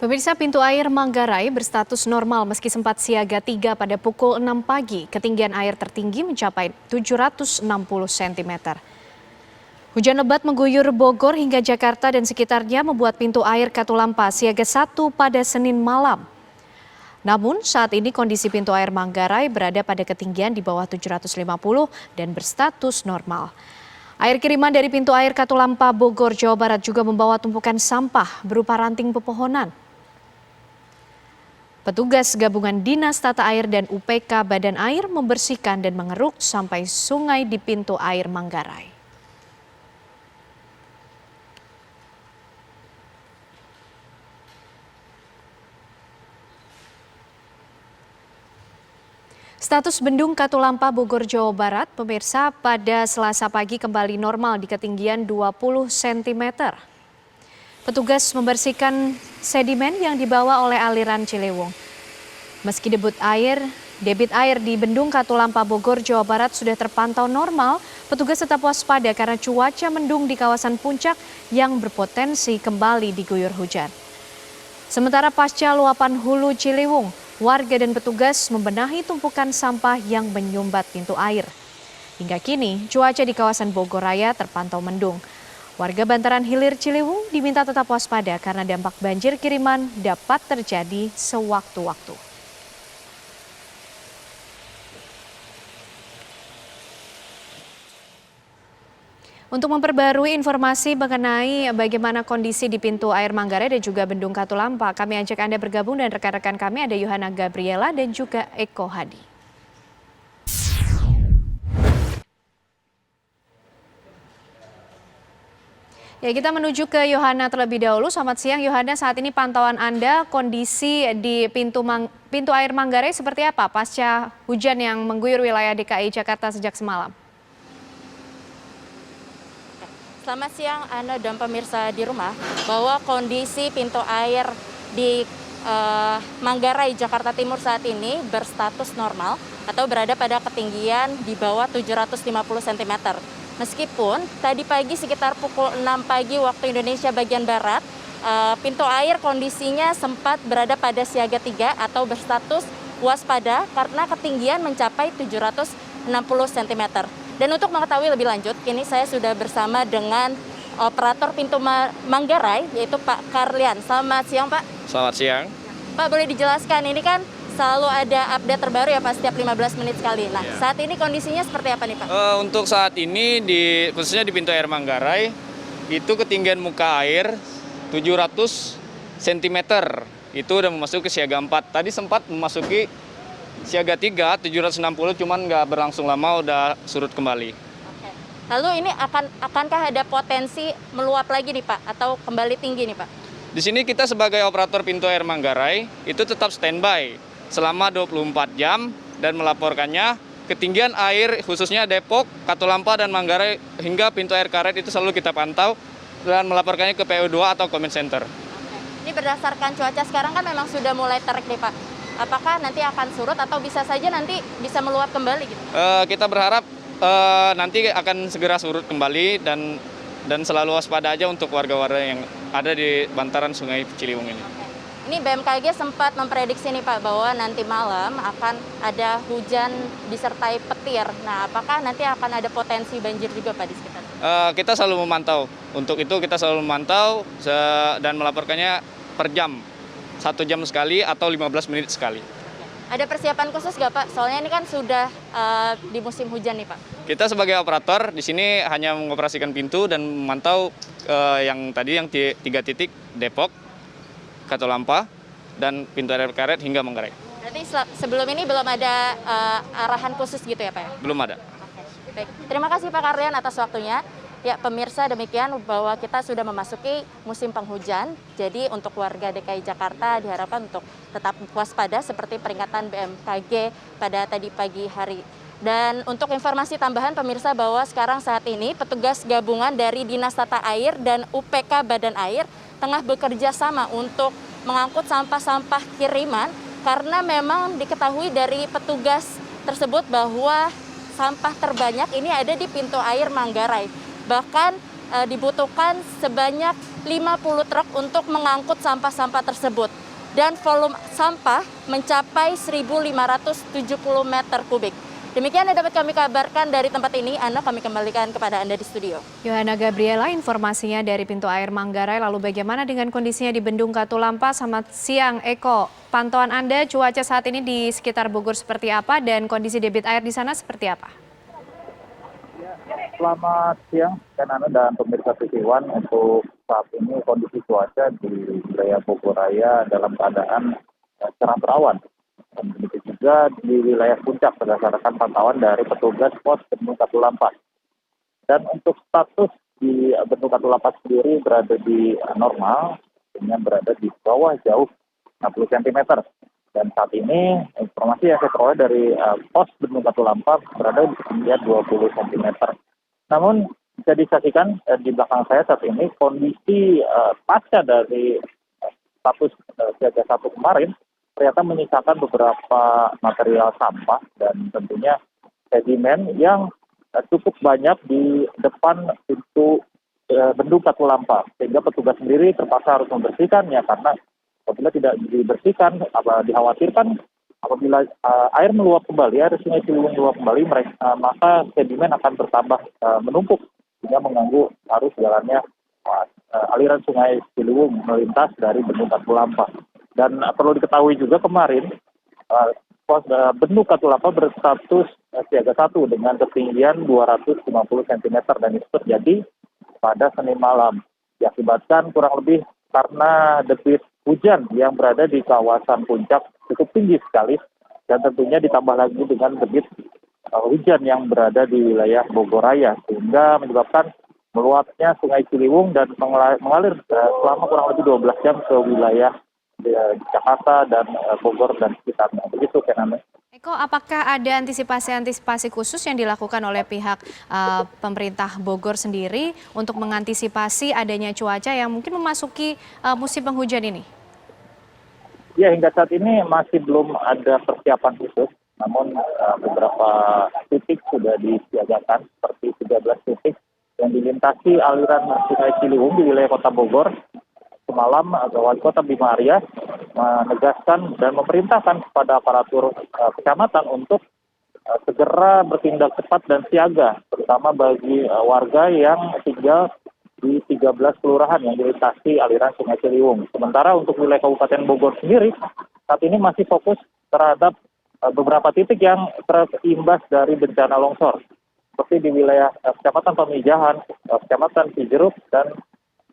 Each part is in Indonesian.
Pemirsa, pintu air Manggarai berstatus normal meski sempat siaga 3 pada pukul 6 pagi. Ketinggian air tertinggi mencapai 760 cm. Hujan lebat mengguyur Bogor hingga Jakarta dan sekitarnya membuat pintu air Katulampa siaga 1 pada Senin malam. Namun saat ini kondisi pintu air Manggarai berada pada ketinggian di bawah 750 dan berstatus normal. Air kiriman dari pintu air Katulampa Bogor, Jawa Barat juga membawa tumpukan sampah berupa ranting pepohonan. Petugas gabungan Dinas Tata Air dan UPK Badan Air membersihkan dan mengeruk sampai sungai di pintu air Manggarai. Status Bendung Katulampa Bogor, Jawa Barat, pemirsa, pada Selasa pagi kembali normal di ketinggian 20 cm. Petugas membersihkan sedimen yang dibawa oleh aliran Ciliwung. Meski debit air di Bendung Katulampa Bogor, Jawa Barat sudah terpantau normal, petugas tetap waspada karena cuaca mendung di kawasan puncak yang berpotensi kembali diguyur hujan. Sementara pasca luapan hulu Ciliwung, warga dan petugas membenahi tumpukan sampah yang menyumbat pintu air. Hingga kini, cuaca di kawasan Bogor Raya terpantau mendung. Warga bantaran hilir Ciliwung diminta tetap waspada karena dampak banjir kiriman dapat terjadi sewaktu-waktu. Untuk memperbarui informasi mengenai bagaimana kondisi di pintu air Manggarai dan juga Bendung Katulampa, kami ajak Anda bergabung dan rekan-rekan kami ada Yohana Gabriela dan juga Eko Hadi. Ya, kita menuju ke Yohana terlebih dahulu. Selamat siang Yohana, saat ini pantauan Anda kondisi di pintu air Manggarai seperti apa pasca hujan yang mengguyur wilayah DKI Jakarta sejak semalam? Selamat siang Anda dan pemirsa di rumah, bahwa kondisi pintu air di Manggarai, Jakarta Timur saat ini berstatus normal atau berada pada ketinggian di bawah 750 cm. Meskipun tadi pagi sekitar pukul 6 pagi waktu Indonesia bagian Barat, pintu air kondisinya sempat berada pada siaga 3 atau berstatus waspada karena ketinggian mencapai 760 cm. Dan untuk mengetahui lebih lanjut, kini saya sudah bersama dengan operator pintu Manggarai, yaitu Pak Karlian. Selamat siang, Pak. Selamat siang. Pak, boleh dijelaskan, ini kan selalu ada update terbaru ya Pak, setiap 15 menit sekali. Nah, Saat ini kondisinya seperti apa nih Pak? Untuk saat ini, khususnya di pintu air Manggarai, itu ketinggian muka air 700 cm. Itu udah memasuki siaga 4. Tadi sempat memasuki siaga 3, 760, cuman nggak berlangsung lama, udah surut kembali. Oke. Lalu ini akankah ada potensi meluap lagi nih Pak, atau kembali tinggi nih Pak? Di sini kita sebagai operator pintu air Manggarai, itu tetap standby selama 24 jam dan melaporkannya ketinggian air khususnya Depok, Katulampa, dan Manggarai hingga pintu air karet itu selalu kita pantau dan melaporkannya ke PU2 atau Comment Center. Oke. Ini berdasarkan cuaca sekarang kan memang sudah mulai terik nih Pak. Apakah nanti akan surut atau bisa saja nanti bisa meluap kembali gitu? Kita berharap nanti akan segera surut kembali dan selalu waspada aja untuk warga-warga yang ada di bantaran Sungai Ciliwung ini. Ini BMKG sempat memprediksi nih Pak bahwa nanti malam akan ada hujan disertai petir. Nah, apakah nanti akan ada potensi banjir juga Pak di sekitar? Kita selalu memantau. Untuk itu kita selalu memantau dan melaporkannya per jam. 1 jam sekali atau 15 menit sekali. Ada persiapan khusus nggak Pak? Soalnya ini kan sudah di musim hujan nih Pak. Kita sebagai operator di sini hanya mengoperasikan pintu dan memantau yang 3 titik Depok, Katulampa, dan pintu air karet hingga Manggarai. Berarti sebelum ini belum ada arahan khusus gitu ya Pak ya? Belum ada. Oke. Baik. Terima kasih Pak Karlian atas waktunya. Ya pemirsa, demikian bahwa kita sudah memasuki musim penghujan. Jadi untuk warga DKI Jakarta diharapkan untuk tetap waspada seperti peringatan BMKG pada tadi pagi hari. Dan untuk informasi tambahan pemirsa bahwa sekarang saat ini petugas gabungan dari Dinas Tata Air dan UPK Badan Air tengah bekerja sama untuk mengangkut sampah-sampah kiriman karena memang diketahui dari petugas tersebut bahwa sampah terbanyak ini ada di pintu air Manggarai. Bahkan dibutuhkan sebanyak 50 truk untuk mengangkut sampah-sampah tersebut. Dan volume sampah mencapai 1.570 meter kubik. Demikian yang dapat kami kabarkan dari tempat ini. Kami kembalikan kepada Anda di studio. Yohana Gabriela, informasinya dari pintu air Manggarai. Lalu bagaimana dengan kondisinya di Bendung Katulampa? Selamat siang, Eko. Pantauan Anda cuaca saat ini di sekitar Bogor seperti apa dan kondisi debit air di sana seperti apa? Selamat siang, dan pemirsa TV1. Untuk saat ini kondisi cuaca di wilayah Bogor Raya dalam keadaan cerah berawan. Dan begitu juga di wilayah Puncak berdasarkan pantauan dari petugas pos Bendung Katulampa. Dan untuk status di Bendung Katulampa sendiri berada di normal, dengan berada di bawah jauh 60 cm. Dan saat ini informasi yang saya peroleh dari pos Bendung Katulampa berada di ketinggian 20 cm. Namun bisa disaksikan di belakang saya saat ini kondisi pasca dari status siaga 1 kemarin ternyata menyisakan beberapa material sampah dan tentunya sedimen yang cukup banyak di depan pintu Bendung Katulampa, sehingga petugas sendiri terpaksa harus membersihkannya karena apabila tidak dibersihkan, dikhawatirkan apabila air meluap kembali, air Sungai Ciliwung meluap kembali, maka sedimen akan bertambah menumpuk sehingga mengganggu arus jalannya aliran Sungai Ciliwung melintas dari Bendung Katulampa. Dan perlu diketahui juga kemarin pos Bendung Katulampa berstatus siaga 1 dengan ketinggian 250 cm dan itu terjadi pada Senin malam. Diakibatkan kurang lebih karena debit hujan yang berada di kawasan Puncak cukup tinggi sekali dan tentunya ditambah lagi dengan debit hujan yang berada di wilayah Bogor Raya sehingga menyebabkan meluapnya Sungai Ciliwung dan mengalir selama kurang lebih 12 jam ke wilayah Jakarta dan Bogor dan sekitarnya. Begitu, Kenan. Eko, apakah ada antisipasi khusus yang dilakukan oleh pihak pemerintah Bogor sendiri untuk mengantisipasi adanya cuaca yang mungkin memasuki musim penghujan ini? Ya, hingga saat ini masih belum ada persiapan khusus, namun beberapa titik sudah disiagakan, seperti 13 titik yang dilintasi aliran Sungai Ciliwung di wilayah Kota Bogor. Semalam Wali Kota Bima Arya menegaskan dan memerintahkan kepada aparatur kecamatan untuk segera bertindak cepat dan siaga, terutama bagi warga yang tinggal di 13 kelurahan yang dilintasi aliran Sungai Ciliwung. Sementara untuk wilayah Kabupaten Bogor sendiri, saat ini masih fokus terhadap beberapa titik yang terimbas dari bencana longsor, seperti di wilayah Kecamatan Pamijahan, Kecamatan Cijeruk, dan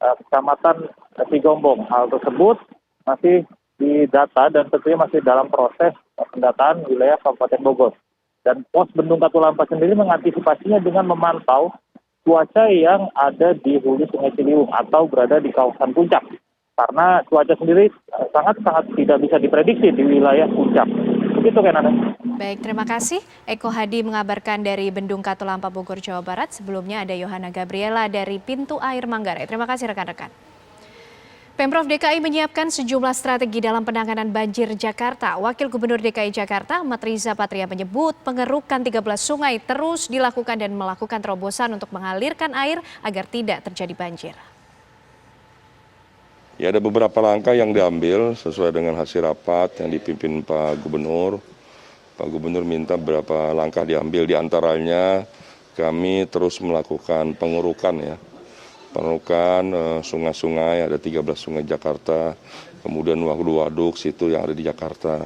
Kecamatan Cigombong. Hal tersebut masih didata dan tentunya masih dalam proses pendataan wilayah Kabupaten Bogor. Dan pos Bendung Katulampa sendiri mengantisipasinya dengan memantau cuaca yang ada di hulu Sungai Ciliwung atau berada di kawasan Puncak. Karena cuaca sendiri sangat-sangat tidak bisa diprediksi di wilayah Puncak. Begitu, Kenan. Baik, terima kasih. Eko Hadi mengabarkan dari Bendung Katulampa, Bogor, Jawa Barat. Sebelumnya ada Yohana Gabriela dari pintu air Manggarai. Terima kasih rekan-rekan. Pemprov DKI menyiapkan sejumlah strategi dalam penanganan banjir Jakarta. Wakil Gubernur DKI Jakarta, Ahmad Riza Patria menyebut pengerukan 13 sungai terus dilakukan dan melakukan terobosan untuk mengalirkan air agar tidak terjadi banjir. Ya, ada beberapa langkah yang diambil sesuai dengan hasil rapat yang dipimpin Pak Gubernur. Pak Gubernur minta beberapa langkah diambil, diantaranya kami terus melakukan pengurukan ya. Pengurukan sungai-sungai, ada 13 sungai Jakarta, kemudian waduk-waduk situ yang ada di Jakarta.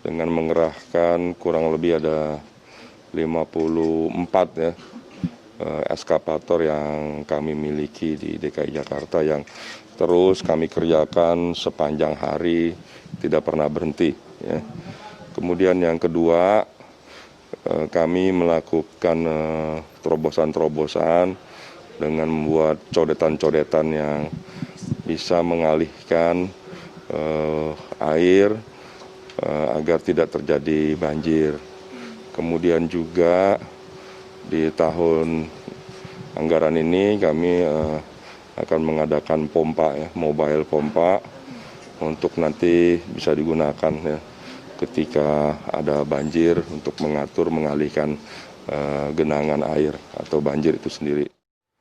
Dengan mengerahkan kurang lebih ada 54 ya, eskavator yang kami miliki di DKI Jakarta yang terus kami kerjakan sepanjang hari, tidak pernah berhenti. Ya. Kemudian yang kedua, kami melakukan terobosan-terobosan dengan membuat codetan-codetan yang bisa mengalihkan air agar tidak terjadi banjir. Kemudian juga di tahun anggaran ini kami akan mengadakan pompa ya, mobile pompa untuk nanti bisa digunakan ya, ketika ada banjir untuk mengatur mengalihkan genangan air atau banjir itu sendiri.